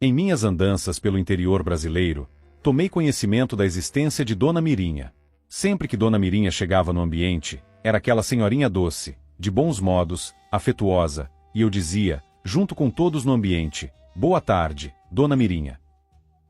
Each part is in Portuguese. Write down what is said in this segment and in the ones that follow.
Em minhas andanças pelo interior brasileiro, tomei conhecimento da existência de Dona Mirinha. Sempre que Dona Mirinha chegava no ambiente, era aquela senhorinha doce, de bons modos, afetuosa, e eu dizia, junto com todos no ambiente, boa tarde, Dona Mirinha.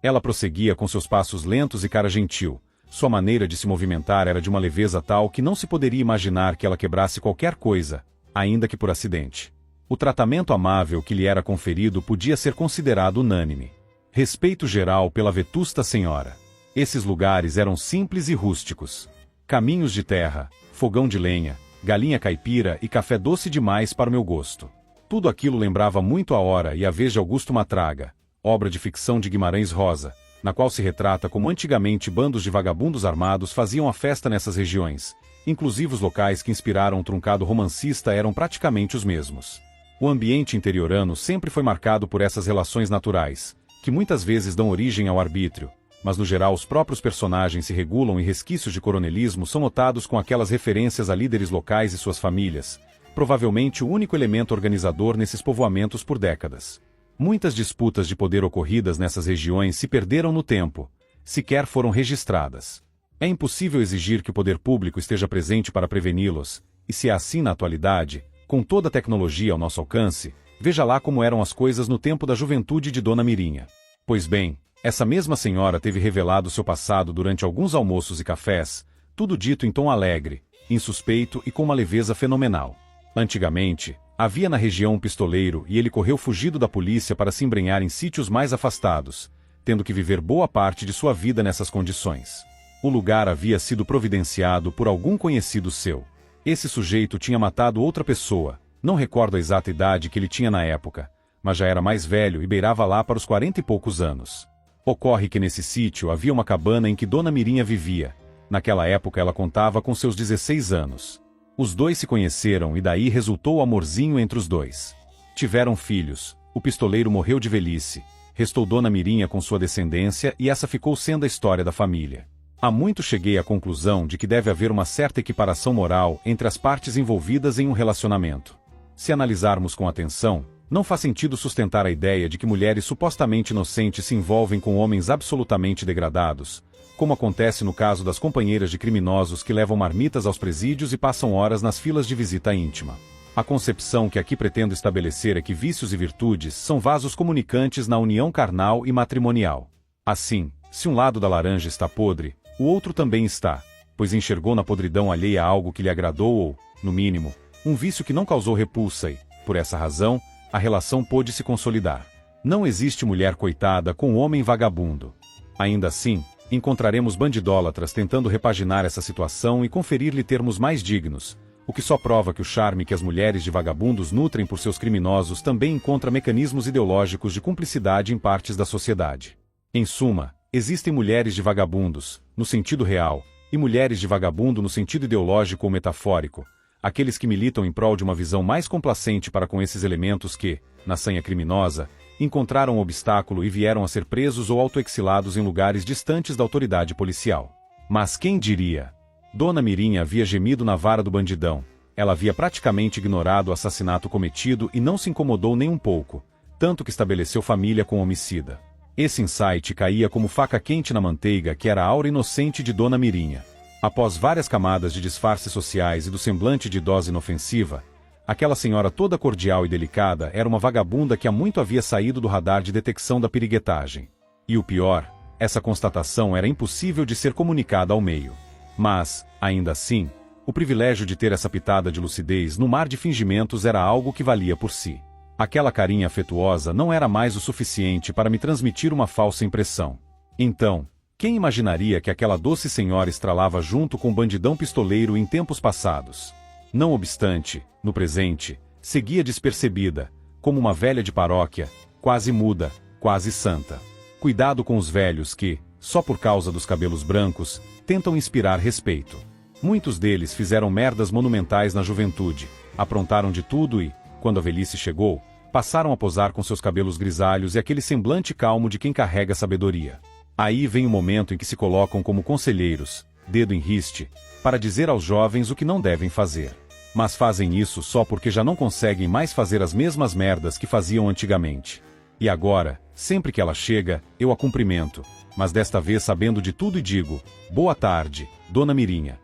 Ela prosseguia com seus passos lentos e cara gentil. Sua maneira de se movimentar era de uma leveza tal que não se poderia imaginar que ela quebrasse qualquer coisa, ainda que por acidente. O tratamento amável que lhe era conferido podia ser considerado unânime. Respeito geral pela vetusta senhora. Esses lugares eram simples e rústicos. Caminhos de terra, fogão de lenha, galinha caipira e café doce demais para o meu gosto. Tudo aquilo lembrava muito a Hora e a Vez de Augusto Matraga, obra de ficção de Guimarães Rosa, na qual se retrata como antigamente bandos de vagabundos armados faziam a festa nessas regiões. Inclusive os locais que inspiraram o truncado romancista eram praticamente os mesmos. O ambiente interiorano sempre foi marcado por essas relações naturais, que muitas vezes dão origem ao arbítrio, mas no geral os próprios personagens se regulam e resquícios de coronelismo são notados com aquelas referências a líderes locais e suas famílias, provavelmente o único elemento organizador nesses povoamentos por décadas. Muitas disputas de poder ocorridas nessas regiões se perderam no tempo, sequer foram registradas. É impossível exigir que o poder público esteja presente para preveni-los, e se é assim na atualidade, com toda a tecnologia ao nosso alcance, veja lá como eram as coisas no tempo da juventude de Dona Mirinha. Pois bem, essa mesma senhora teve revelado seu passado durante alguns almoços e cafés, tudo dito em tom alegre, insuspeito e com uma leveza fenomenal. Antigamente, havia na região um pistoleiro e ele correu fugido da polícia para se embrenhar em sítios mais afastados, tendo que viver boa parte de sua vida nessas condições. O lugar havia sido providenciado por algum conhecido seu. Esse sujeito tinha matado outra pessoa, não recordo a exata idade que ele tinha na época, mas já era mais velho e beirava lá para os 40 e poucos anos. Ocorre que nesse sítio havia uma cabana em que Dona Mirinha vivia. Naquela época ela contava com seus 16 anos. Os dois se conheceram e daí resultou o amorzinho entre os dois. Tiveram filhos, o pistoleiro morreu de velhice, restou Dona Mirinha com sua descendência e essa ficou sendo a história da família. Há muito cheguei à conclusão de que deve haver uma certa equiparação moral entre as partes envolvidas em um relacionamento. Se analisarmos com atenção, não faz sentido sustentar a ideia de que mulheres supostamente inocentes se envolvem com homens absolutamente degradados, como acontece no caso das companheiras de criminosos que levam marmitas aos presídios e passam horas nas filas de visita íntima. A concepção que aqui pretendo estabelecer é que vícios e virtudes são vasos comunicantes na união carnal e matrimonial. Assim, se um lado da laranja está podre, o outro também está, pois enxergou na podridão alheia algo que lhe agradou ou, no mínimo, um vício que não causou repulsa e, por essa razão, a relação pôde se consolidar. Não existe mulher coitada com homem vagabundo. Ainda assim, encontraremos bandidólatras tentando repaginar essa situação e conferir-lhe termos mais dignos, o que só prova que o charme que as mulheres de vagabundos nutrem por seus criminosos também encontra mecanismos ideológicos de cumplicidade em partes da sociedade. Em suma, existem mulheres de vagabundos, no sentido real, e mulheres de vagabundo no sentido ideológico ou metafórico, aqueles que militam em prol de uma visão mais complacente para com esses elementos que, na sanha criminosa, encontraram um obstáculo e vieram a ser presos ou autoexilados em lugares distantes da autoridade policial. Mas quem diria? Dona Mirinha havia gemido na vara do bandidão. Ela havia praticamente ignorado o assassinato cometido e não se incomodou nem um pouco, tanto que estabeleceu família com o homicida. Esse insight caía como faca quente na manteiga que era a aura inocente de Dona Mirinha. Após várias camadas de disfarces sociais e do semblante de idosa inofensiva, aquela senhora toda cordial e delicada era uma vagabunda que há muito havia saído do radar de detecção da piriguetagem. E o pior, essa constatação era impossível de ser comunicada ao meio. Mas, ainda assim, o privilégio de ter essa pitada de lucidez no mar de fingimentos era algo que valia por si. Aquela carinha afetuosa não era mais o suficiente para me transmitir uma falsa impressão. Então, quem imaginaria que aquela doce senhora estralava junto com o bandidão pistoleiro em tempos passados? Não obstante, no presente, seguia despercebida, como uma velha de paróquia, quase muda, quase santa. Cuidado com os velhos que, só por causa dos cabelos brancos, tentam inspirar respeito. Muitos deles fizeram merdas monumentais na juventude, aprontaram de tudo e, quando a velhice chegou, passaram a posar com seus cabelos grisalhos e aquele semblante calmo de quem carrega sabedoria. Aí vem o momento em que se colocam como conselheiros, dedo em riste, para dizer aos jovens o que não devem fazer. Mas fazem isso só porque já não conseguem mais fazer as mesmas merdas que faziam antigamente. E agora, Sempre que ela chega, eu a cumprimento, mas desta vez sabendo de tudo e digo: boa tarde, Dona Mirinha.